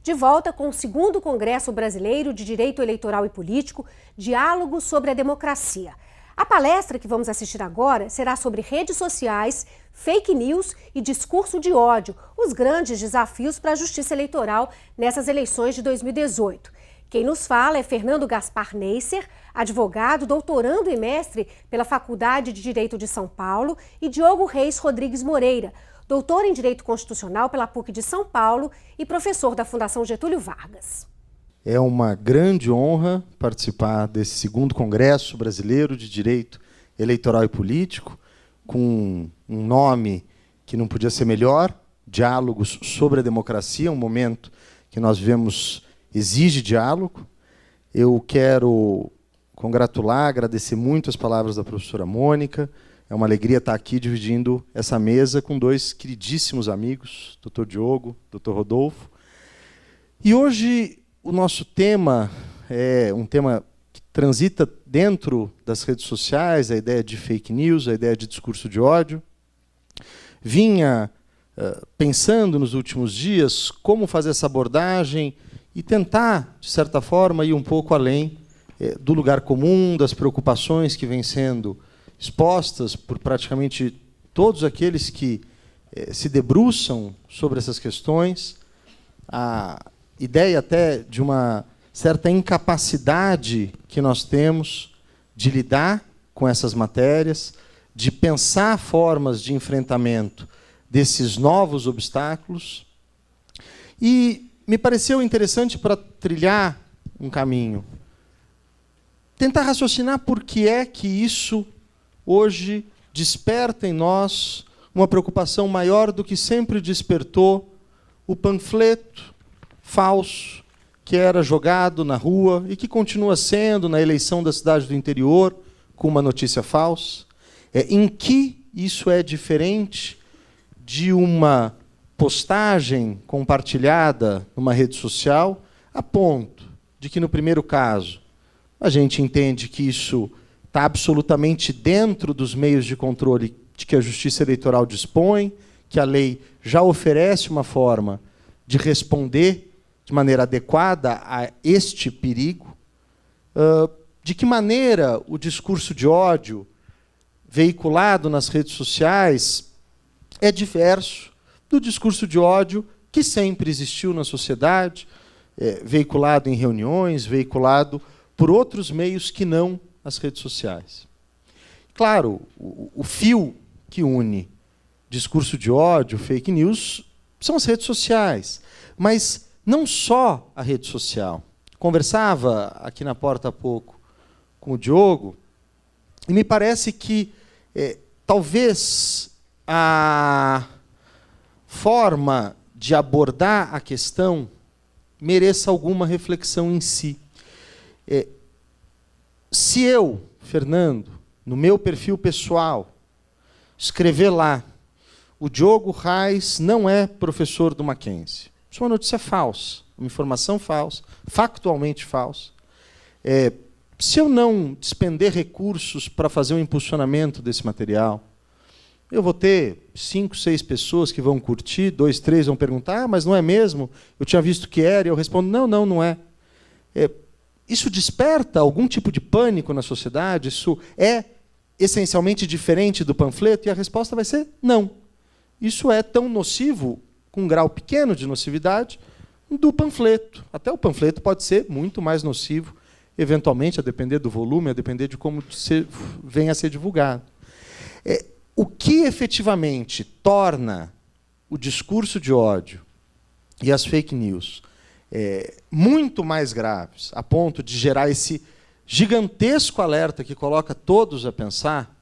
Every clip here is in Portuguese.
de volta com o 2º Congresso Brasileiro de Direito Eleitoral e Político, Diálogo sobre a Democracia. A palestra que vamos assistir agora será sobre redes sociais, fake news e discurso de ódio, os grandes desafios para a justiça eleitoral nessas eleições de 2018. Quem nos fala é Fernando Gaspar Neisser, advogado, doutorando e mestre pela Faculdade de Direito de São Paulo, e Diogo Reis Rodrigues Moreira, doutor em Direito Constitucional pela PUC de São Paulo e professor da Fundação Getúlio Vargas. É uma grande honra participar desse 2º Congresso Brasileiro de Direito Eleitoral e Político, com um nome que não podia ser melhor, Diálogos sobre a Democracia, um momento que nós vivemos exige diálogo. Eu quero congratular, agradecer muito as palavras da professora Mônica. É uma alegria estar aqui dividindo essa mesa com 2 queridíssimos amigos, Dr. Diogo, Dr. Rodolfo. E hoje o nosso tema é um tema que transita dentro das redes sociais, a ideia de fake news, a ideia de discurso de ódio. Vinha pensando nos últimos dias como fazer essa abordagem e tentar, de certa forma, ir um pouco além do lugar comum, das preocupações que vêm sendo expostas por praticamente todos aqueles que se debruçam sobre essas questões. A ideia até de uma certa incapacidade que nós temos de lidar com essas matérias, de pensar formas de enfrentamento desses novos obstáculos. E me pareceu interessante, para trilhar um caminho, tentar raciocinar por que é que isso hoje desperta em nós uma preocupação maior do que sempre despertou o panfleto falso que era jogado na rua e que continua sendo na eleição da cidade do interior com uma notícia falsa. Em que isso é diferente de uma postagem compartilhada numa rede social, a ponto de que, no primeiro caso, a gente entende que isso está absolutamente dentro dos meios de controle de que a Justiça Eleitoral dispõe, que a lei já oferece uma forma de responder de maneira adequada a este perigo. De que maneira o discurso de ódio veiculado nas redes sociais é diverso do discurso de ódio que sempre existiu na sociedade, veiculado em reuniões, veiculado por outros meios que não as redes sociais. Claro, o fio que une discurso de ódio, fake news, são as redes sociais, mas não só a rede social. Conversava aqui na porta há pouco com o Diogo, e me parece que talvez a forma de abordar a questão mereça alguma reflexão em si. Se eu, Fernando, no meu perfil pessoal, escrever lá, o Diogo Reis não é professor do Mackenzie, isso é uma notícia falsa, uma informação falsa, factualmente falsa. Se eu não despender recursos para fazer um impulsionamento desse material, eu vou ter 5, 6 pessoas que vão curtir, 2, 3 vão perguntar, mas não é mesmo? Eu tinha visto que era, e eu respondo, não é. Isso desperta algum tipo de pânico na sociedade? Isso é essencialmente diferente do panfleto? E a resposta vai ser não. Isso é tão nocivo, com um grau pequeno de nocividade, do panfleto. Até o panfleto pode ser muito mais nocivo, eventualmente, a depender do volume, a depender de como venha a ser divulgado. O que efetivamente torna o discurso de ódio e as fake news muito mais graves, a ponto de gerar esse gigantesco alerta que coloca todos a pensar,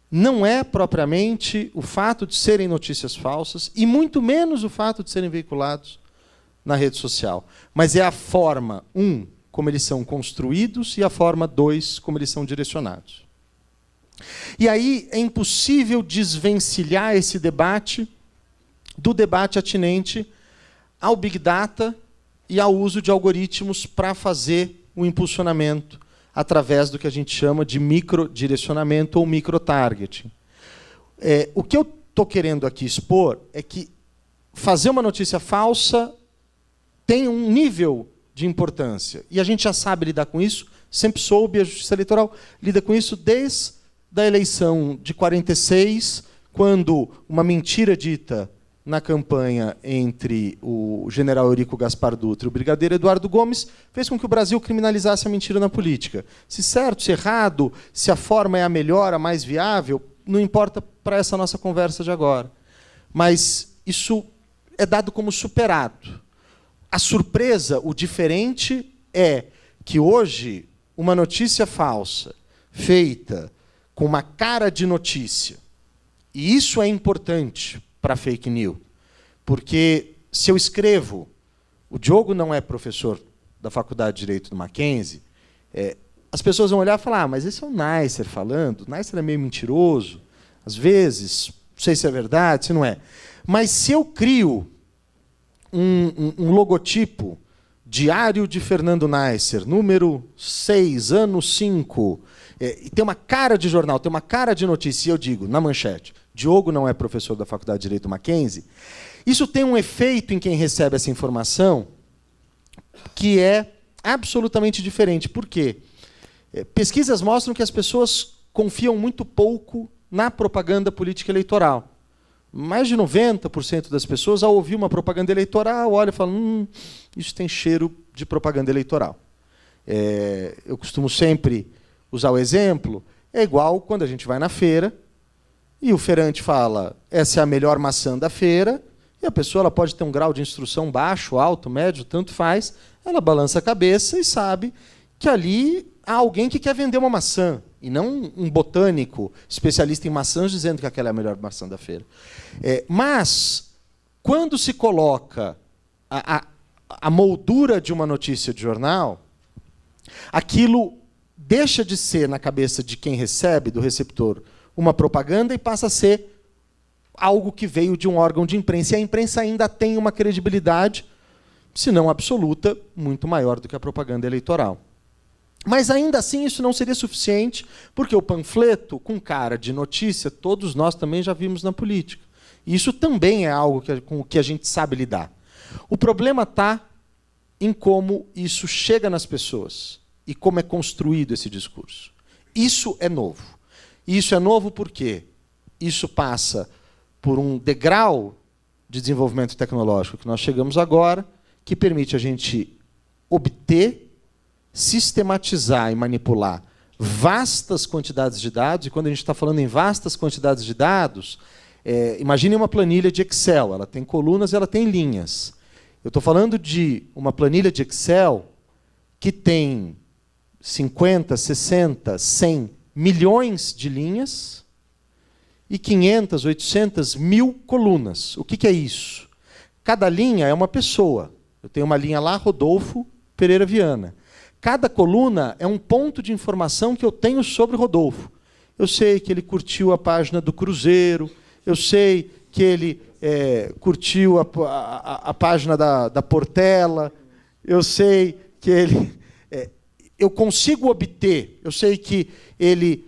não é propriamente o fato de serem notícias falsas, e muito menos o fato de serem veiculados na rede social, mas é a forma, como eles são construídos, e a forma, 2, como eles são direcionados. E aí é impossível desvencilhar esse debate do debate atinente ao Big Data e ao uso de algoritmos para fazer o impulsionamento através do que a gente chama de microdirecionamento ou microtargeting. O que eu estou querendo aqui expor é que fazer uma notícia falsa tem um nível de importância. E a gente já sabe lidar com isso, sempre soube, a Justiça Eleitoral lida com isso desde a eleição de 46, quando uma mentira dita na campanha entre o general Eurico Gaspar Dutra e o brigadeiro Eduardo Gomes fez com que o Brasil criminalizasse a mentira na política. Se certo, se errado, se a forma é a melhor, a mais viável, não importa para essa nossa conversa de agora. Mas isso é dado como superado. A surpresa, o diferente, é que hoje uma notícia falsa, feita com uma cara de notícia, e isso é importante para fake news, porque se eu escrevo, o Diogo não é professor da Faculdade de Direito do Mackenzie, as pessoas vão olhar e falar, mas esse é o Neisser falando, o Neisser é meio mentiroso, às vezes, não sei se é verdade, se não é. Mas se eu crio um logotipo, Diário de Fernando Neisser, número 6, ano 5, e tem uma cara de jornal, tem uma cara de notícia, e eu digo, na manchete, Diogo não é professor da Faculdade de Direito Mackenzie, isso tem um efeito em quem recebe essa informação que é absolutamente diferente. Por quê? Pesquisas mostram que as pessoas confiam muito pouco na propaganda política eleitoral. Mais de 90% das pessoas, ao ouvir uma propaganda eleitoral, olha e fala, isso tem cheiro de propaganda eleitoral. Eu costumo sempre usar o exemplo, é igual quando a gente vai na feira e o feirante fala, essa é a melhor maçã da feira, e a pessoa ela pode ter um grau de instrução baixo, alto, médio, tanto faz, ela balança a cabeça e sabe que ali há alguém que quer vender uma maçã, e não um botânico especialista em maçãs dizendo que aquela é a melhor maçã da feira. Mas, quando se coloca a moldura de uma notícia de jornal, aquilo deixa de ser, na cabeça de quem recebe, do receptor, uma propaganda e passa a ser algo que veio de um órgão de imprensa. E a imprensa ainda tem uma credibilidade, se não absoluta, muito maior do que a propaganda eleitoral. Mas, ainda assim, isso não seria suficiente, porque o panfleto, com cara de notícia, todos nós também já vimos na política. E isso também é algo com o que a gente sabe lidar. O problema está em como isso chega nas pessoas e como é construído esse discurso. Isso é novo. E isso é novo porque isso passa por um degrau de desenvolvimento tecnológico que nós chegamos agora, que permite a gente obter, sistematizar e manipular vastas quantidades de dados. E quando a gente está falando em vastas quantidades de dados, imagine uma planilha de Excel. Ela tem colunas e ela tem linhas. Eu estou falando de uma planilha de Excel que tem 50, 60, 100 milhões de linhas e 500, 800, 1000 colunas. O que é isso? Cada linha é uma pessoa. Eu tenho uma linha lá, Rodolfo Pereira Viana. Cada coluna é um ponto de informação que eu tenho sobre Rodolfo. Eu sei que ele curtiu a página do Cruzeiro, eu sei que ele curtiu a página da Portela, eu sei que ele... eu consigo obter, eu sei que ele,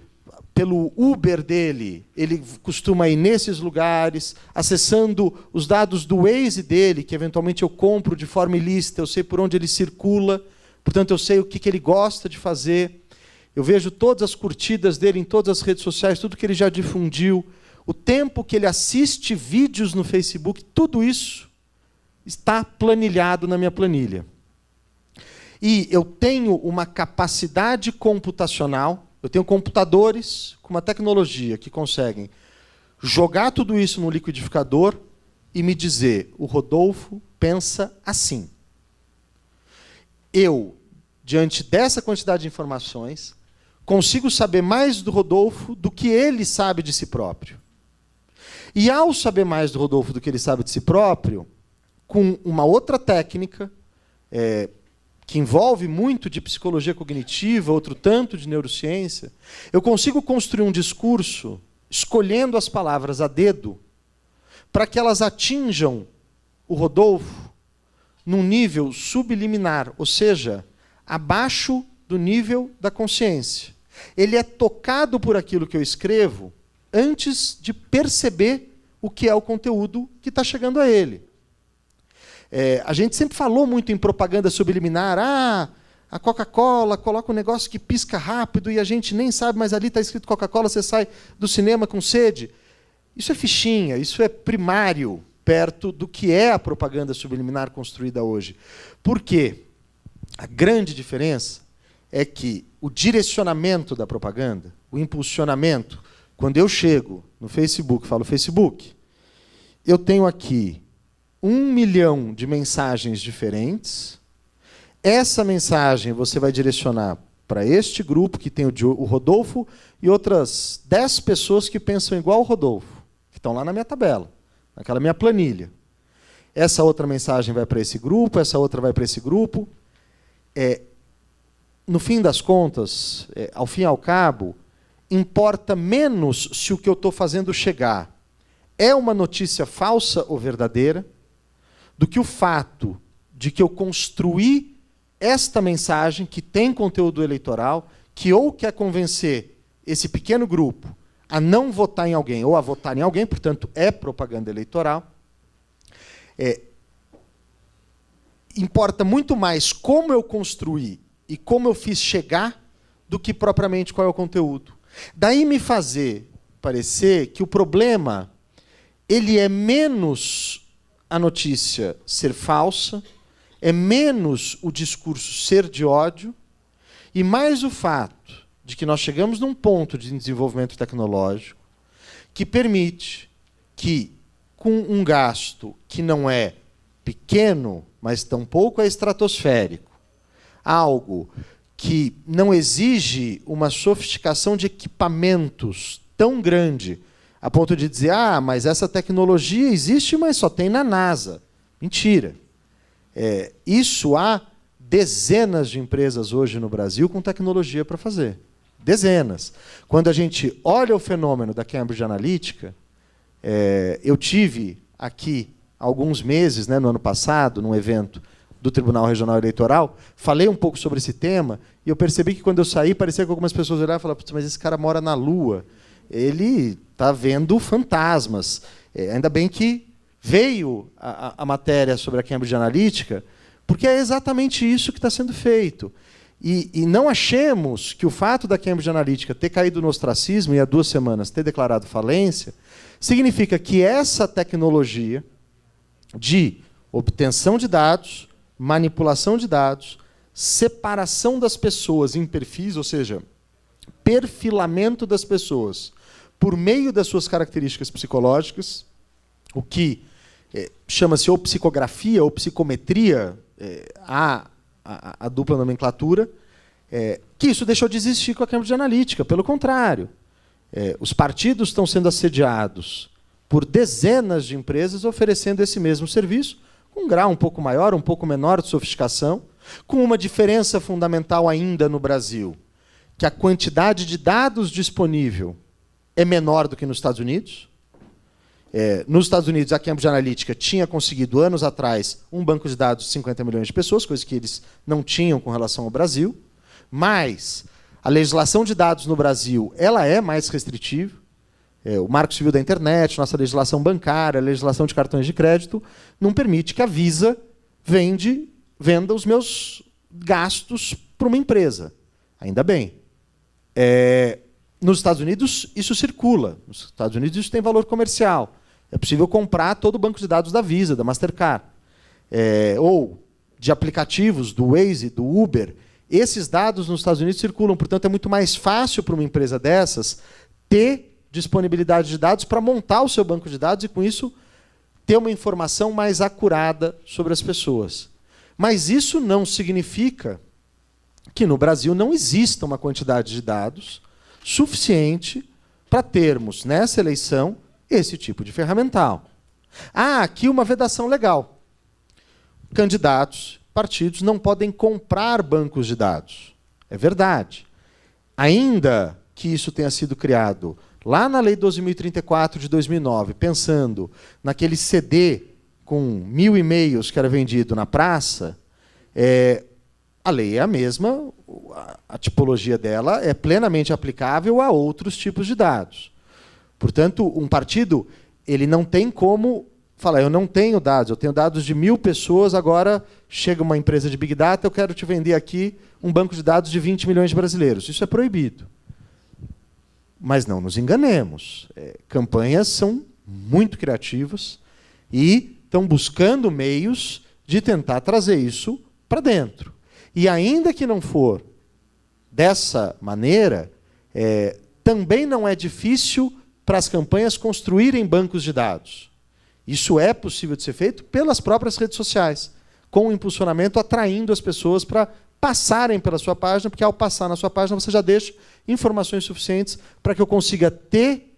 pelo Uber dele, ele costuma ir nesses lugares, acessando os dados do Waze dele, que eventualmente eu compro de forma ilícita, eu sei por onde ele circula, portanto, eu sei o que ele gosta de fazer. Eu vejo todas as curtidas dele em todas as redes sociais, tudo que ele já difundiu, o tempo que ele assiste vídeos no Facebook, tudo isso está planilhado na minha planilha. E eu tenho uma capacidade computacional, eu tenho computadores com uma tecnologia que conseguem jogar tudo isso no liquidificador e me dizer, o Rodolfo pensa assim. Eu, diante dessa quantidade de informações, consigo saber mais do Rodolfo do que ele sabe de si próprio. E, ao saber mais do Rodolfo do que ele sabe de si próprio, com uma outra técnica, que envolve muito de psicologia cognitiva, outro tanto de neurociência, eu consigo construir um discurso escolhendo as palavras a dedo para que elas atinjam o Rodolfo num nível subliminar, ou seja, abaixo do nível da consciência. Ele é tocado por aquilo que eu escrevo antes de perceber o que é o conteúdo que está chegando a ele. A gente sempre falou muito em propaganda subliminar. A Coca-Cola coloca um negócio que pisca rápido e a gente nem sabe, mas ali está escrito Coca-Cola, você sai do cinema com sede. Isso é fichinha, isso é primário perto do que é a propaganda subliminar construída hoje. Por quê? A grande diferença é que o direcionamento da propaganda, o impulsionamento, quando eu chego no Facebook, falo Facebook, eu tenho aqui 1 milhão de mensagens diferentes. Essa mensagem você vai direcionar para este grupo, que tem o Rodolfo, e outras 10 pessoas que pensam igual o Rodolfo, que estão lá na minha tabela, naquela minha planilha. Essa outra mensagem vai para esse grupo, essa outra vai para esse grupo. No fim das contas, ao fim e ao cabo, importa menos se o que eu estou fazendo chegar é uma notícia falsa ou verdadeira, do que o fato de que eu construí esta mensagem que tem conteúdo eleitoral, que ou quer convencer esse pequeno grupo a não votar em alguém ou a votar em alguém, portanto, é propaganda eleitoral. Importa muito mais como eu construí e como eu fiz chegar do que propriamente qual é o conteúdo. Daí me fazer parecer que o problema ele é menos a notícia ser falsa, é menos o discurso ser de ódio, e mais o fato de que nós chegamos num ponto de desenvolvimento tecnológico que permite que, com um gasto que não é pequeno, mas tampouco é estratosférico, algo que não exige uma sofisticação de equipamentos tão grande, a ponto de dizer, mas essa tecnologia existe, mas só tem na NASA. Mentira. Isso há dezenas de empresas hoje no Brasil com tecnologia para fazer. Dezenas. Quando a gente olha o fenômeno da Cambridge Analytica, eu tive aqui há alguns meses, no ano passado, num evento do Tribunal Regional Eleitoral, falei um pouco sobre esse tema, e eu percebi que quando eu saí, parecia que algumas pessoas olhavam e falavam, mas esse cara mora na Lua. Ele está vendo fantasmas. Ainda bem que veio a matéria sobre a Cambridge Analytica, porque é exatamente isso que está sendo feito. E não achemos que o fato da Cambridge Analytica ter caído no ostracismo e há 2 semanas ter declarado falência, significa que essa tecnologia de obtenção de dados, manipulação de dados, separação das pessoas em perfis, ou seja, perfilamento das pessoas por meio das suas características psicológicas, o que chama-se ou psicografia ou psicometria, a dupla nomenclatura, que isso deixou de existir com a Cambridge Analytica. Pelo contrário, os partidos estão sendo assediados por dezenas de empresas oferecendo esse mesmo serviço, com um grau um pouco maior, um pouco menor de sofisticação, com uma diferença fundamental ainda no Brasil, que a quantidade de dados disponível é menor do que nos Estados Unidos. Nos Estados Unidos, a Cambridge Analytica tinha conseguido, anos atrás, um banco de dados de 50 milhões de pessoas, coisa que eles não tinham com relação ao Brasil. Mas a legislação de dados no Brasil ela é mais restritiva. O Marco Civil da Internet, nossa legislação bancária, a legislação de cartões de crédito, não permite que a Visa venda os meus gastos para uma empresa. Ainda bem. Nos Estados Unidos, isso circula. Nos Estados Unidos, isso tem valor comercial. É possível comprar todo o banco de dados da Visa, da Mastercard. Ou de aplicativos do Waze, do Uber. Esses dados nos Estados Unidos circulam. Portanto, é muito mais fácil para uma empresa dessas ter disponibilidade de dados para montar o seu banco de dados e, com isso, ter uma informação mais acurada sobre as pessoas. Mas isso não significa que no Brasil não exista uma quantidade de dados suficiente para termos, nessa eleição, esse tipo de ferramental. Aqui uma vedação legal. Candidatos, partidos não podem comprar bancos de dados. É verdade. Ainda que isso tenha sido criado lá na Lei 12.034 de 2009, pensando naquele CD com 1.000 e-mails que era vendido na praça, a lei é a mesma, a tipologia dela é plenamente aplicável a outros tipos de dados. Portanto, um partido ele não tem como fala, eu não tenho dados, eu tenho dados de 1.000 pessoas, agora chega uma empresa de Big Data, eu quero te vender aqui um banco de dados de 20 milhões de brasileiros. Isso é proibido. Mas não nos enganemos. Campanhas são muito criativas e estão buscando meios de tentar trazer isso para dentro. E ainda que não for dessa maneira, também não é difícil para as campanhas construírem bancos de dados. Isso é possível de ser feito pelas próprias redes sociais, com o impulsionamento atraindo as pessoas para passarem pela sua página, porque ao passar na sua página você já deixa informações suficientes para que eu consiga ter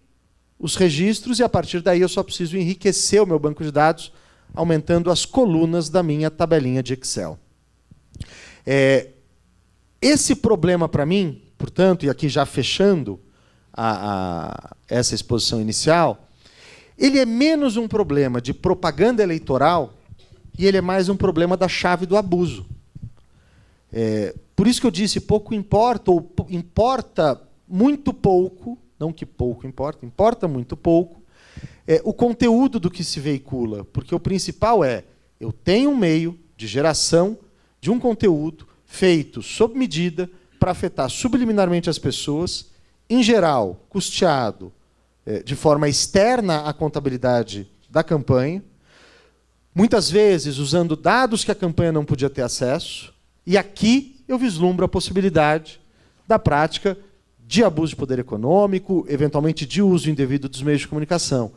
os registros e, a partir daí, eu só preciso enriquecer o meu banco de dados, aumentando as colunas da minha tabelinha de Excel. Esse problema, para mim, portanto, e aqui já fechando essa exposição inicial, ele é menos um problema de propaganda eleitoral e ele é mais um problema da chave do abuso. Por isso que eu disse, pouco importa, ou importa muito pouco, não que pouco importa, importa muito pouco, o conteúdo do que se veicula, porque o principal eu tenho um meio de geração de um conteúdo feito sob medida para afetar subliminarmente as pessoas, em geral, custeado de forma externa à contabilidade da campanha, muitas vezes usando dados que a campanha não podia ter acesso, e aqui eu vislumbro a possibilidade da prática de abuso de poder econômico, eventualmente de uso indevido dos meios de comunicação.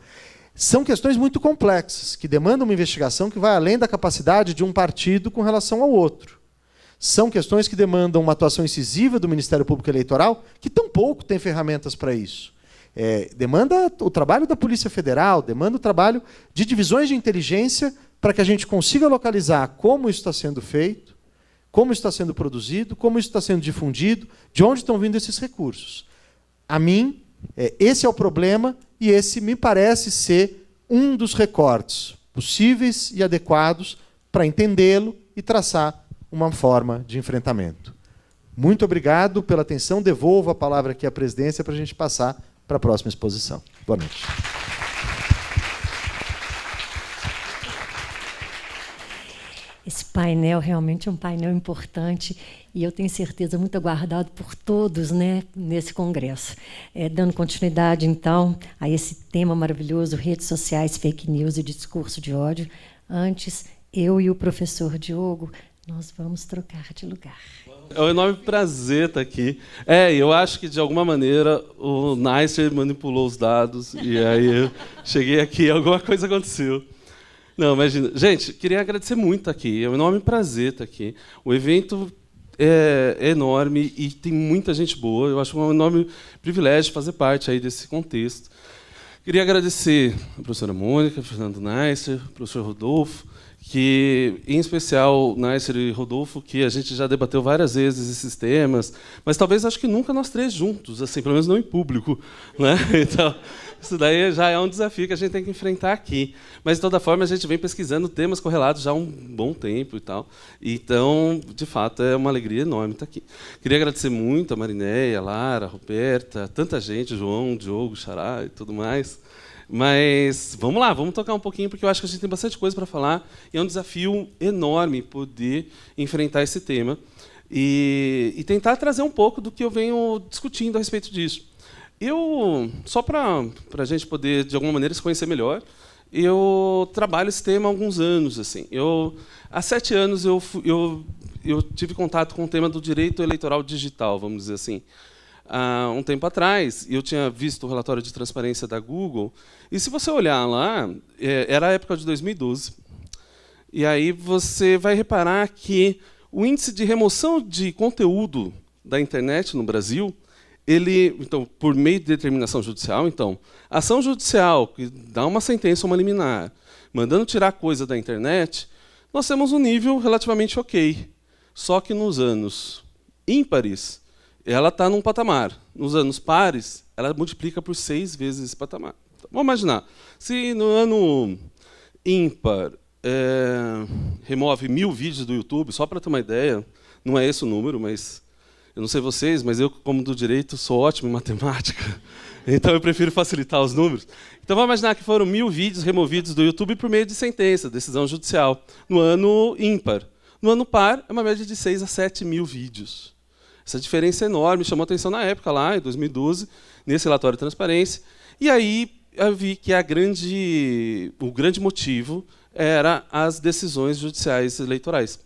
São questões muito complexas, que demandam uma investigação que vai além da capacidade de um partido com relação ao outro. São questões que demandam uma atuação incisiva do Ministério Público Eleitoral, que tampouco tem ferramentas para isso. Demanda o trabalho da Polícia Federal, demanda o trabalho de divisões de inteligência para que a gente consiga localizar como isso está sendo feito, como isso está sendo produzido, como isso está sendo difundido, de onde estão vindo esses recursos. A mim, esse é o problema e esse me parece ser um dos recortes possíveis e adequados para entendê-lo e traçar uma forma de enfrentamento. Muito obrigado pela atenção. Devolvo a palavra aqui à presidência para a gente passar para a próxima exposição. Boa noite. Esse painel realmente é um painel importante e eu tenho certeza muito aguardado por todos, né, nesse congresso. Dando continuidade, então, a esse tema maravilhoso, redes sociais, fake news e discurso de ódio. Antes, eu e o professor Diogo, nós vamos trocar de lugar. É um enorme prazer estar aqui. Eu acho que, de alguma maneira, o Neisser manipulou os dados e aí eu cheguei aqui e alguma coisa aconteceu. Não, imagina. Gente, queria agradecer muito estar aqui. É um enorme prazer estar aqui. O evento é enorme e tem muita gente boa. Eu acho um enorme privilégio fazer parte aí desse contexto. Queria agradecer a professora Mônica, Fernando Neisser, o professor Rodolfo, que, em especial, Neisser e Rodolfo, que a gente já debateu várias vezes esses temas, mas talvez acho que nunca nós três juntos, assim, pelo menos não em público, né? Então, isso daí já é um desafio que a gente tem que enfrentar aqui. Mas, de toda forma, a gente vem pesquisando temas correlatos já há um bom tempo e tal. Então, de fato, é uma alegria enorme estar aqui. Queria agradecer muito a Marinéia, a Lara, a Roberta, tanta gente, João, Diogo, Xará e tudo mais. Mas vamos lá, vamos tocar um pouquinho, porque eu acho que a gente tem bastante coisa para falar e é um desafio enorme poder enfrentar esse tema e tentar trazer um pouco do que eu venho discutindo a respeito disso. Só para a gente poder, de alguma maneira, se conhecer melhor, eu trabalho esse tema há alguns anos. Assim. Há 7 anos eu tive contato com o tema do direito eleitoral digital, vamos dizer assim. Há um tempo atrás, eu tinha visto o relatório de transparência da Google, e se você olhar lá, era a época de 2012, e aí você vai reparar que o índice de remoção de conteúdo da internet no Brasil, então, por meio de determinação judicial, ação judicial, que dá uma sentença, uma liminar, mandando tirar coisa da internet, nós temos um nível relativamente ok. Só que nos anos ímpares, ela está num patamar. Nos anos pares, ela multiplica por 6 vezes esse patamar. Então, vamos imaginar, se no ano ímpar remove 1000 vídeos do YouTube, só para ter uma ideia, não é esse o número, mas eu não sei vocês, mas eu, como do direito, sou ótimo em matemática. Então eu prefiro facilitar os números. Então vamos imaginar que foram 1000 vídeos removidos do YouTube por meio de sentença, decisão judicial, no ano ímpar. No ano par, é uma média de 6 a 7 mil vídeos. Essa diferença é enorme, chamou atenção na época, lá em 2012, nesse relatório de transparência. E aí eu vi que o grande motivo era as decisões judiciais eleitorais.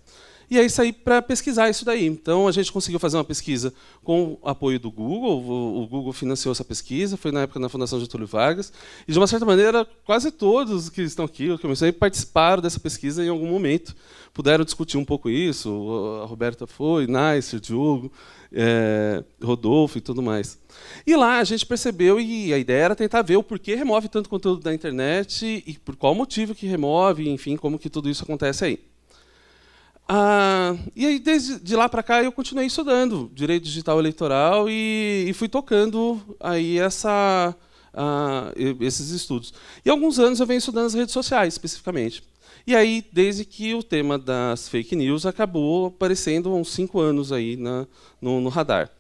E aí saí para pesquisar isso daí. Então a gente conseguiu fazer uma pesquisa com o apoio do Google. O Google financiou essa pesquisa, foi na época na Fundação Getúlio Vargas. E de uma certa maneira, quase todos que estão aqui, eu comecei, participaram dessa pesquisa em algum momento. Puderam discutir um pouco isso. A Roberta foi, Nicer, Diogo, Rodolfo e tudo mais. E lá a gente percebeu, e a ideia era tentar ver o porquê remove tanto conteúdo da internet e por qual motivo que remove, enfim, como que tudo isso acontece aí. E aí, desde lá para cá, eu continuei estudando direito digital eleitoral e fui tocando aí esses estudos. E há alguns anos eu venho estudando as redes sociais, especificamente. E aí, desde que o tema das fake news acabou aparecendo há uns 5 anos aí no radar.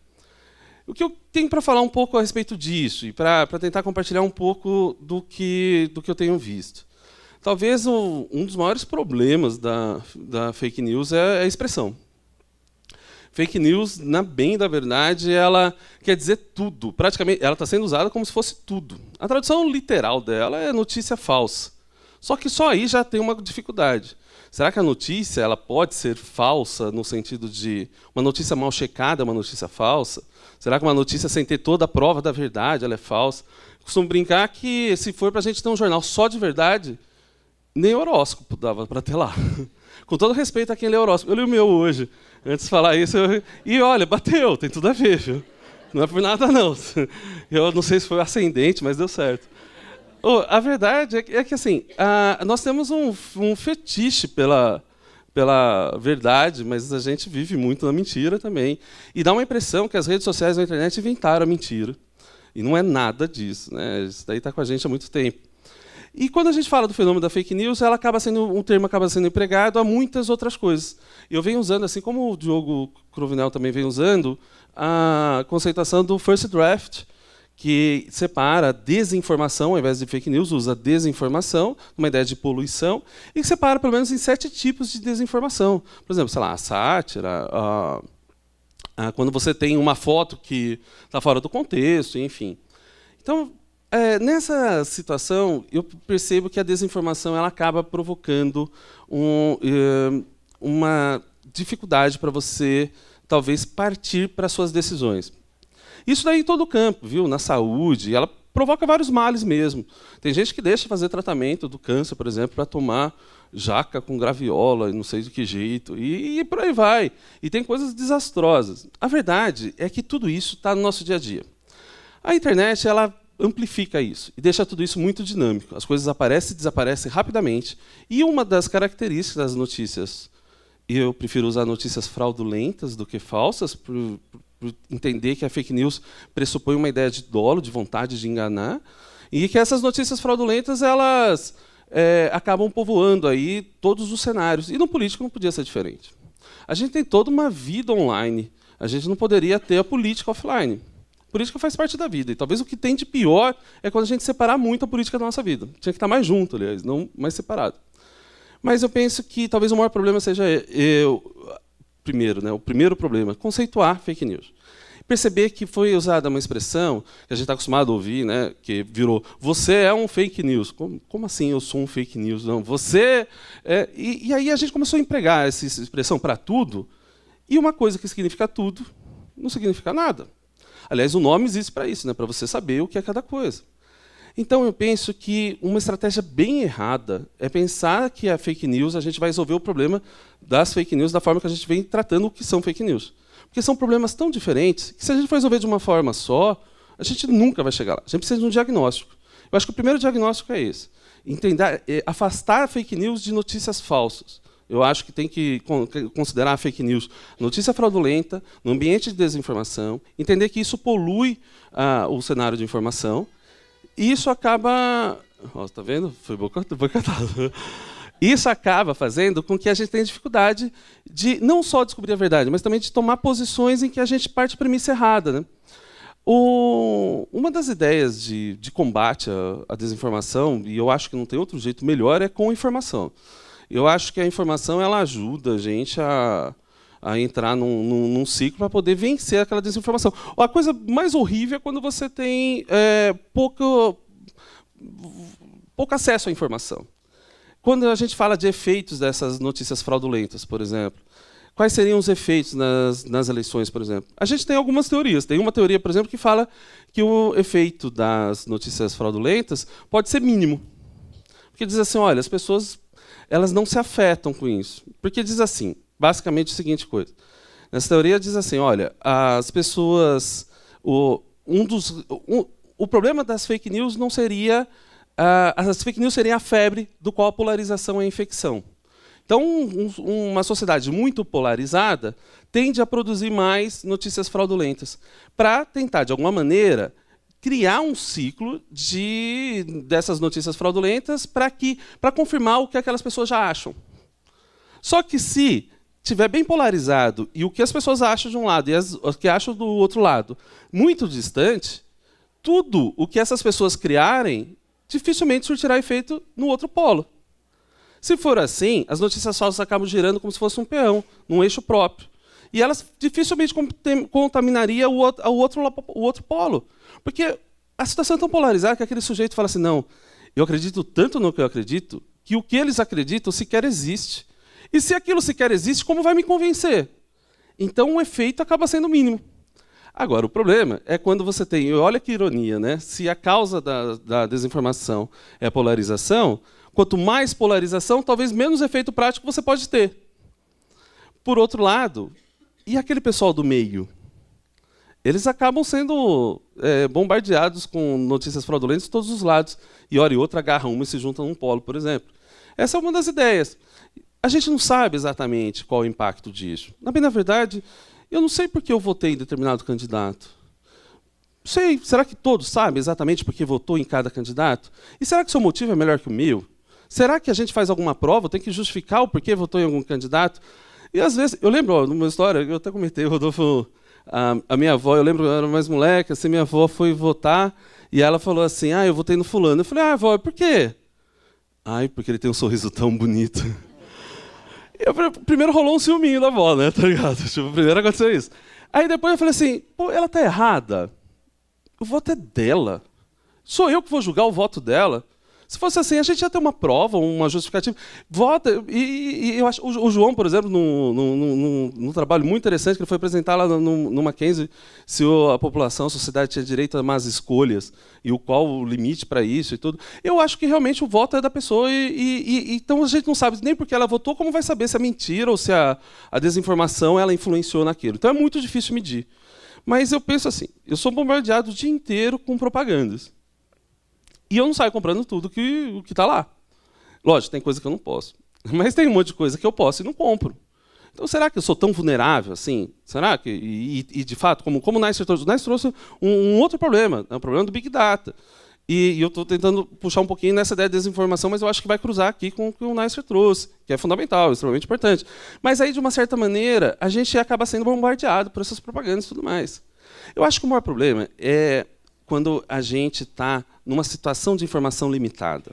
O que eu tenho para falar um pouco a respeito disso e para tentar compartilhar um pouco do que eu tenho visto. Talvez um dos maiores problemas da fake news é a expressão. Fake news, na bem da verdade, ela quer dizer tudo. Praticamente, ela está sendo usada como se fosse tudo. A tradução literal dela é notícia falsa. Só que só aí já tem uma dificuldade. Será que a notícia ela pode ser falsa no sentido de uma notícia mal checada é uma notícia falsa? Será que uma notícia sem ter toda a prova da verdade ela é falsa? Costumo brincar que, se for para a gente ter um jornal só de verdade, nem horóscopo dava para ter lá. Com todo respeito a quem lê horóscopo. Eu li o meu hoje. Antes de falar isso, e olha, bateu, tem tudo a ver, viu? Não é por nada, não. Eu não sei se foi ascendente, mas deu certo. A verdade é que assim, nós temos um fetiche pela verdade, mas a gente vive muito na mentira também. E dá uma impressão que as redes sociais e a internet inventaram a mentira. E não é nada disso, né? Isso daí está com a gente há muito tempo. E quando a gente fala do fenômeno da fake news, um termo acaba sendo empregado a muitas outras coisas. Eu venho usando, assim como o Diogo Cruvinel também vem usando, a conceituação do first draft, que separa desinformação, ao invés de fake news, usa desinformação, uma ideia de poluição, e que separa pelo menos em 7 tipos de desinformação. Por exemplo, sei lá, a sátira, quando você tem uma foto que está fora do contexto, enfim. Então, nessa situação, eu percebo que a desinformação ela acaba provocando uma dificuldade para você, talvez, partir para suas decisões. Isso daí em todo o campo, viu? Na saúde, ela provoca vários males mesmo. Tem gente que deixa fazer tratamento do câncer, por exemplo, para tomar jaca com graviola, não sei de que jeito, e por aí vai. E tem coisas desastrosas. A verdade é que tudo isso está no nosso dia a dia. A internet ela amplifica isso e deixa tudo isso muito dinâmico. As coisas aparecem e desaparecem rapidamente. E uma das características das notícias, eu prefiro usar notícias fraudulentas do que falsas, por entender que a fake news pressupõe uma ideia de dolo, de vontade de enganar, e que essas notícias fraudulentas elas acabam povoando aí todos os cenários. E no político não podia ser diferente. A gente tem toda uma vida online. A gente não poderia ter a política offline. A política faz parte da vida. E talvez o que tem de pior é quando a gente separar muito a política da nossa vida. Tinha que estar mais junto, aliás, não mais separado. Mas eu penso que talvez o maior problema seja o primeiro problema, conceituar fake news. Perceber que foi usada uma expressão que a gente está acostumado a ouvir, né, que virou, você é um fake news. Como assim eu sou um fake news? Não, você... E aí a gente começou a empregar essa expressão para tudo, e uma coisa que significa tudo não significa nada. Aliás, o nome existe para isso, né, para você saber o que é cada coisa. Então, eu penso que uma estratégia bem errada é pensar que a fake news, a gente vai resolver o problema das fake news da forma que a gente vem tratando o que são fake news. Porque são problemas tão diferentes que, se a gente for resolver de uma forma só, a gente nunca vai chegar lá. A gente precisa de um diagnóstico. Eu acho que o primeiro diagnóstico é esse. Afastar a fake news de notícias falsas. Eu acho que tem que considerar a fake news notícia fraudulenta, no ambiente de desinformação, entender que isso polui o cenário de informação, e isso acaba... Está vendo? Foi boicotado. Isso acaba fazendo com que a gente tenha dificuldade de não só descobrir a verdade, mas também de tomar posições em que a gente parte da premissa errada, né? Uma das ideias de combate à desinformação, e eu acho que não tem outro jeito melhor, é com informação. Eu acho que a informação ela ajuda a gente a entrar num ciclo para poder vencer aquela desinformação. A coisa mais horrível é quando você tem pouco acesso à informação. Quando a gente fala de efeitos dessas notícias fraudulentas, por exemplo, quais seriam os efeitos nas eleições, por exemplo? A gente tem algumas teorias. Tem uma teoria, por exemplo, que fala que o efeito das notícias fraudulentas pode ser mínimo. Porque diz assim, olha, as pessoas elas não se afetam com isso. Porque diz assim, basicamente a seguinte coisa. Nessa teoria diz assim, olha, as pessoas... O problema das fake news não seria... as fake news seriam a febre do qual a polarização é a infecção. Então, uma sociedade muito polarizada tende a produzir mais notícias fraudulentas, para tentar, de alguma maneira, criar um ciclo dessas notícias fraudulentas para confirmar o que aquelas pessoas já acham. Só que se estiver bem polarizado e o que as pessoas acham de um lado e o que acham do outro lado muito distante, tudo o que essas pessoas criarem dificilmente surtirá efeito no outro polo. Se for assim, as notícias falsas acabam girando como se fosse um peão, num eixo próprio. E elas dificilmente contaminariam o outro polo. Porque a situação é tão polarizada que aquele sujeito fala assim, não, eu acredito tanto no que eu acredito, que o que eles acreditam sequer existe. E se aquilo sequer existe, como vai me convencer? Então o efeito acaba sendo mínimo. Agora, o problema é quando você tem... Olha que ironia, né? Se a causa da desinformação é a polarização, quanto mais polarização, talvez menos efeito prático você pode ter. Por outro lado, e aquele pessoal do meio? Eles acabam sendo bombardeados com notícias fraudulentas de todos os lados. E hora e outra agarram uma e se juntam num polo, por exemplo. Essa é uma das ideias. A gente não sabe exatamente qual é o impacto disso. Na verdade, eu não sei por que eu votei em determinado candidato. Não sei, será que todos sabem exatamente por que votou em cada candidato? E será que seu motivo é melhor que o meu? Será que a gente faz alguma prova, tem que justificar o porquê votou em algum candidato? E às vezes, eu lembro, numa história, eu até comentei, Rodolfo, a minha avó, eu lembro, eu era mais moleque, assim, minha avó foi votar e ela falou assim, eu votei no fulano. Eu falei, avó, por quê? Porque ele tem um sorriso tão bonito. Primeiro rolou um ciúminho da avó, né? Tá ligado? Tipo, primeiro aconteceu isso. Aí depois eu falei assim, pô, ela tá errada. O voto é dela. Sou eu que vou julgar o voto dela. Se fosse assim, a gente ia ter uma prova, uma justificativa. Vota. E eu acho o João, por exemplo, num trabalho muito interessante que ele foi apresentar lá no Mackenzie, se a população, a sociedade tinha direito a más escolhas e qual o limite para isso e tudo. Eu acho que realmente o voto é da pessoa então a gente não sabe nem porque ela votou, como vai saber se é mentira ou se a desinformação ela influenciou naquilo. Então é muito difícil medir. Mas eu penso assim, eu sou bombardeado o dia inteiro com propagandas. E eu não saio comprando tudo que está lá. Lógico, tem coisa que eu não posso. Mas tem um monte de coisa que eu posso e não compro. Então, será que eu sou tão vulnerável assim? Será que, de fato, como o Neisser trouxe um outro problema, o problema do Big Data. E eu estou tentando puxar um pouquinho nessa ideia de desinformação, mas eu acho que vai cruzar aqui com o que o Neisser trouxe, que é fundamental, extremamente importante. Mas aí, de uma certa maneira, a gente acaba sendo bombardeado por essas propagandas e tudo mais. Eu acho que o maior problema é quando a gente está numa situação de informação limitada.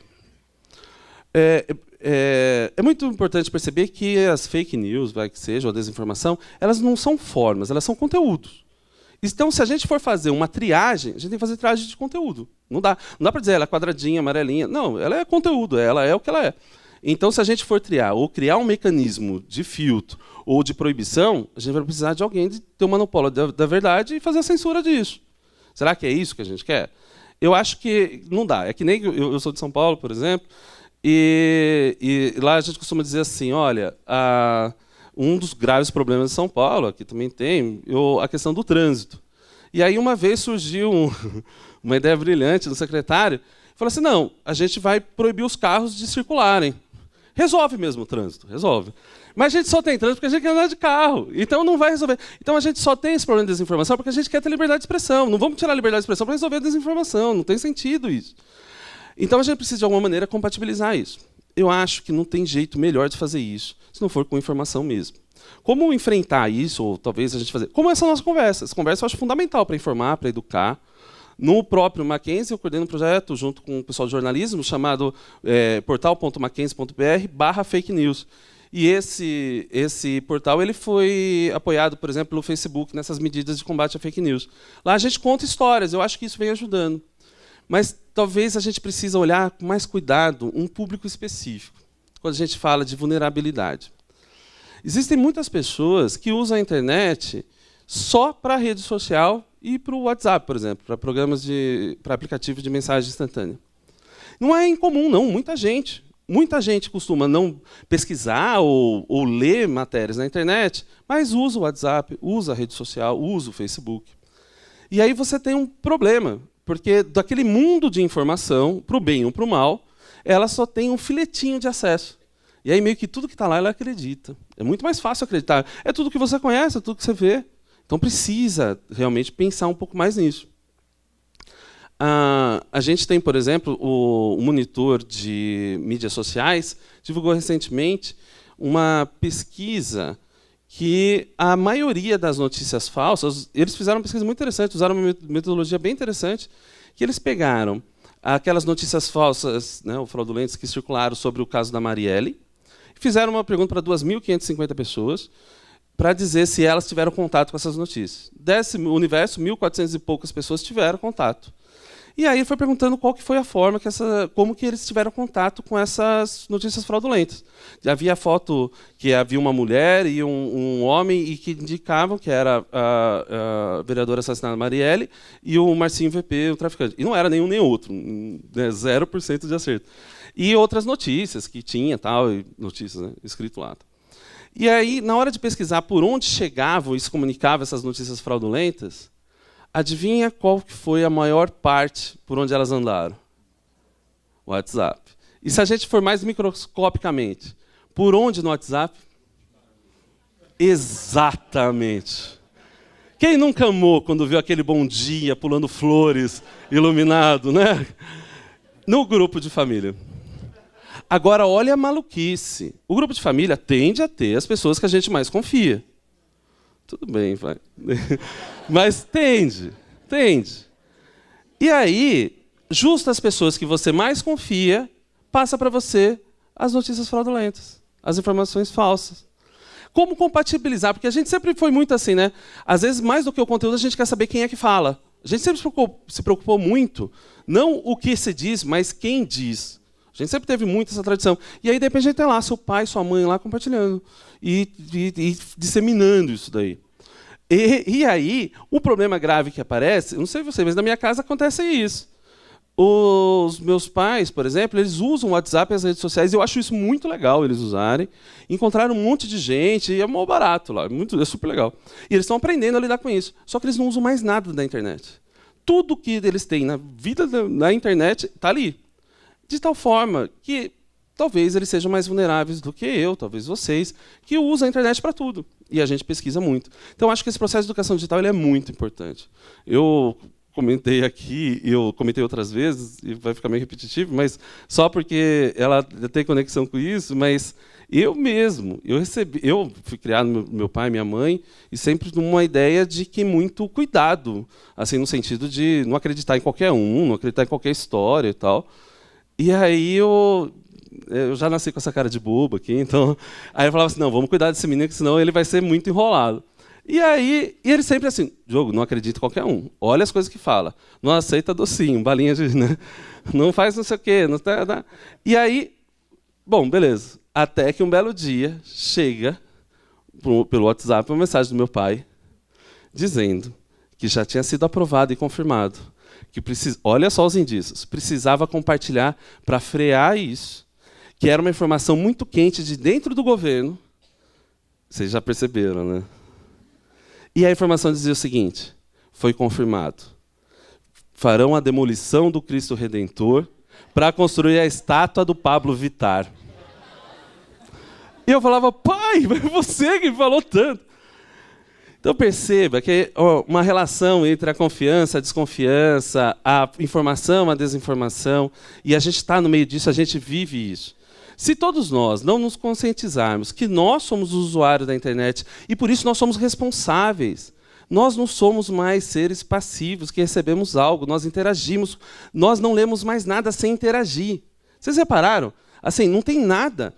É muito importante perceber que as fake news, vai que seja, ou a desinformação, elas não são formas, elas são conteúdos. Então, se a gente for fazer uma triagem, a gente tem que fazer triagem de conteúdo. Não dá para dizer ela é quadradinha, amarelinha. Não, ela é conteúdo, ela é o que ela é. Então, se a gente for triar ou criar um mecanismo de filtro ou de proibição, a gente vai precisar de alguém de ter um monopólio da verdade e fazer a censura disso. Será que é isso que a gente quer? Eu acho que não dá. É que nem eu sou de São Paulo, por exemplo, e lá a gente costuma dizer assim, olha, um dos graves problemas de São Paulo, aqui também tem, a questão do trânsito. E aí uma vez surgiu uma ideia brilhante do secretário, falou assim, não, a gente vai proibir os carros de circularem. Resolve mesmo o trânsito, resolve. Mas a gente só tem trânsito porque a gente quer andar de carro. Então não vai resolver. Então a gente só tem esse problema de desinformação porque a gente quer ter liberdade de expressão. Não vamos tirar a liberdade de expressão para resolver a desinformação. Não tem sentido isso. Então a gente precisa, de alguma maneira, compatibilizar isso. Eu acho que não tem jeito melhor de fazer isso se não for com informação mesmo. Como enfrentar isso, ou talvez a gente fazer... Como essa nossa conversa. Essa conversa eu acho fundamental para informar, para educar. No próprio Mackenzie, eu coordeno um projeto junto com o pessoal de jornalismo chamado portal.mackenzie.br/fake news. E esse portal ele foi apoiado, por exemplo, pelo Facebook nessas medidas de combate à fake news. Lá a gente conta histórias, eu acho que isso vem ajudando. Mas talvez a gente precise olhar com mais cuidado um público específico, quando a gente fala de vulnerabilidade. Existem muitas pessoas que usam a internet só para a rede social e para o WhatsApp, por exemplo, para para aplicativos de mensagem instantânea. Não é incomum, não. Muita gente costuma não pesquisar ou ler matérias na internet, mas usa o WhatsApp, usa a rede social, usa o Facebook. E aí você tem um problema, porque daquele mundo de informação, para o bem ou para o mal, ela só tem um filetinho de acesso. E aí meio que tudo que está lá ela acredita. É muito mais fácil acreditar. É tudo que você conhece, é tudo que você vê. Então precisa realmente pensar um pouco mais nisso. A gente tem, por exemplo, o monitor de mídias sociais divulgou recentemente uma pesquisa que a maioria das notícias falsas, eles fizeram uma pesquisa muito interessante, usaram uma metodologia bem interessante, que eles pegaram aquelas notícias falsas, né, ou fraudulentas, que circularam sobre o caso da Marielle, e fizeram uma pergunta para 2.550 pessoas, para dizer se elas tiveram contato com essas notícias. Desse universo, 1.400 e poucas pessoas tiveram contato. E aí foi perguntando qual que foi a forma, como que eles tiveram contato com essas notícias fraudulentas. Havia foto que havia uma mulher e um homem e que indicavam que era a vereadora assassinada Marielle e o Marcinho VP, o traficante. E não era nenhum nem outro, né, 0% de acerto. E outras notícias que tinha, tal, notícias, né, escrito lá. E aí, na hora de pesquisar por onde chegavam e se comunicavam essas notícias fraudulentas, adivinha qual que foi a maior parte por onde elas andaram? O WhatsApp. E se a gente for mais microscopicamente, por onde no WhatsApp? Exatamente. Quem nunca amou quando viu aquele bom dia pulando flores, iluminado, né? No grupo de família. Agora, olha a maluquice. O grupo de família tende a ter as pessoas que a gente mais confia. Tudo bem, vai. Mas tende. E aí, justo as pessoas que você mais confia, passa para você as notícias fraudulentas, as informações falsas. Como compatibilizar? Porque a gente sempre foi muito assim, né? Às vezes, mais do que o conteúdo, a gente quer saber quem é que fala. A gente sempre se preocupou muito, não o que se diz, mas quem diz. A gente sempre teve muito essa tradição. E aí, de repente, a gente tem lá seu pai, sua mãe lá compartilhando e disseminando isso daí. E aí, o problema grave que aparece, não sei você, mas na minha casa acontece isso. Os meus pais, por exemplo, eles usam o WhatsApp e as redes sociais, e eu acho isso muito legal eles usarem. Encontraram um monte de gente, e é mó barato lá, é super legal. E eles estão aprendendo a lidar com isso. Só que eles não usam mais nada da internet. Tudo que eles têm na vida na internet está ali. De tal forma que talvez eles sejam mais vulneráveis do que eu, talvez vocês, que usam a internet para tudo. E a gente pesquisa muito. Então, acho que esse processo de educação digital ele é muito importante. Eu comentei aqui, e eu comentei outras vezes, e vai ficar meio repetitivo, mas só porque ela tem conexão com isso, mas eu mesmo, eu fui criado meu pai e minha mãe, e sempre numa ideia de que muito cuidado, assim, no sentido de não acreditar em qualquer um, não acreditar em qualquer história e tal. E aí eu já nasci com essa cara de bobo aqui, então... Aí eu falava assim, não, vamos cuidar desse menino, que senão ele vai ser muito enrolado. E aí, ele sempre assim, Diogo, não acredita em qualquer um. Olha as coisas que fala. Não aceita docinho, balinha de... Né? Não faz não sei o quê. Não tá. E aí, bom, beleza. Até que um belo dia, chega pelo WhatsApp uma mensagem do meu pai, dizendo que já tinha sido aprovado e confirmado. Que olha só os indícios, precisava compartilhar para frear isso, que era uma informação muito quente de dentro do governo. Vocês já perceberam, né? E a informação dizia o seguinte, foi confirmado. Farão a demolição do Cristo Redentor para construir a estátua do Pablo Vittar. E eu falava, pai, mas você que falou tanto. Então perceba que uma relação entre a confiança, a desconfiança, a informação, a desinformação, e a gente está no meio disso, a gente vive isso. Se todos nós não nos conscientizarmos que nós somos usuários da internet e, por isso, nós somos responsáveis, nós não somos mais seres passivos que recebemos algo, nós interagimos, nós não lemos mais nada sem interagir. Vocês repararam? Assim, não tem nada.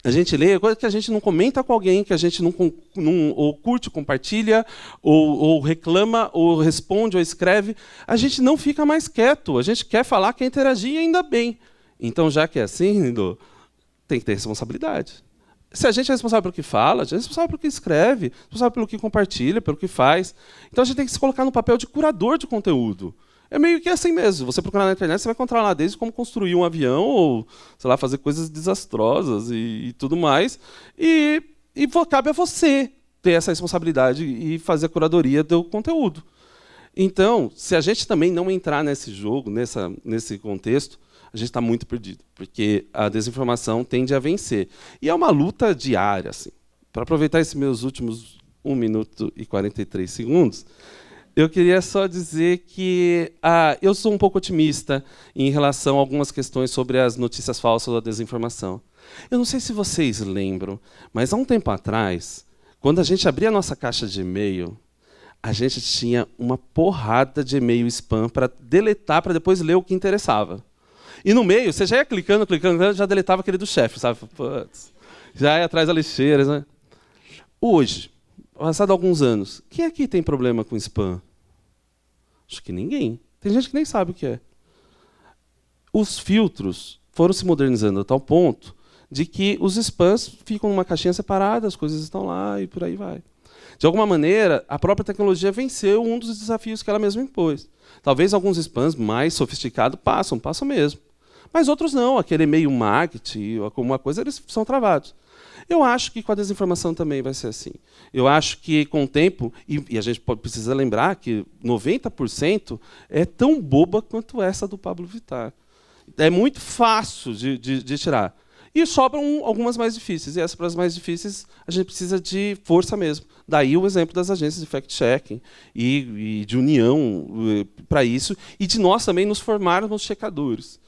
A gente lê coisa que a gente não comenta com alguém, que a gente não ou curte, compartilha, ou reclama, ou responde, ou escreve. A gente não fica mais quieto. A gente quer falar, quer interagir e ainda bem. Então, já que é assim, tem que ter responsabilidade. Se a gente é responsável pelo que fala, a gente é responsável pelo que escreve, responsável pelo que compartilha, pelo que faz. Então, a gente tem que se colocar no papel de curador de conteúdo. É meio que assim mesmo. Você procurar na internet, você vai encontrar lá desde como construir um avião ou, sei lá, fazer coisas desastrosas e tudo mais. E cabe a você ter essa responsabilidade e fazer a curadoria do conteúdo. Então, se a gente também não entrar nesse jogo, nesse contexto, a gente está muito perdido, porque a desinformação tende a vencer. E é uma luta diária. Assim. Para aproveitar esses meus últimos 1 minuto e 43 segundos, eu queria só dizer que eu sou um pouco otimista em relação a algumas questões sobre as notícias falsas ou a desinformação. Eu não sei se vocês lembram, mas há um tempo atrás, quando a gente abria a nossa caixa de e-mail, a gente tinha uma porrada de e-mail spam para deletar, para depois ler o que interessava. E no meio, você já ia clicando, já deletava aquele do chefe, sabe? Putz, já ia atrás da lixeira, né? Hoje, passado alguns anos, quem aqui tem problema com spam? Acho que ninguém. Tem gente que nem sabe o que é. Os filtros foram se modernizando a tal ponto de que os spams ficam numa caixinha separada, as coisas estão lá e por aí vai. De alguma maneira, a própria tecnologia venceu um dos desafios que ela mesma impôs. Talvez alguns spams mais sofisticados passam mesmo. Mas outros não, aquele e-mail marketing, alguma coisa, eles são travados. Eu acho que com a desinformação também vai ser assim. Eu acho que com o tempo, e a gente precisa lembrar que 90% é tão boba quanto essa do Pablo Vittar. É muito fácil de tirar. E sobram algumas mais difíceis. E essas, para as mais difíceis, a gente precisa de força mesmo. Daí o exemplo das agências de fact-checking e de união para isso, e de nós também nos formarmos checadores.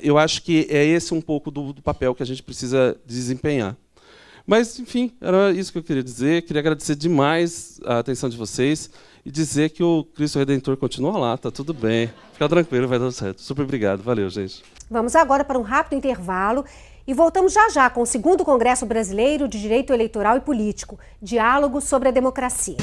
Eu acho que é esse um pouco do papel que a gente precisa desempenhar. Mas, enfim, era isso que eu queria dizer. Queria agradecer demais a atenção de vocês e dizer que o Cristo Redentor continua lá, tá tudo bem. Fica tranquilo, vai dar certo. Super obrigado. Valeu, gente. Vamos agora para um rápido intervalo e voltamos já com o 2º Congresso Brasileiro de Direito Eleitoral e Político, Diálogo sobre a Democracia.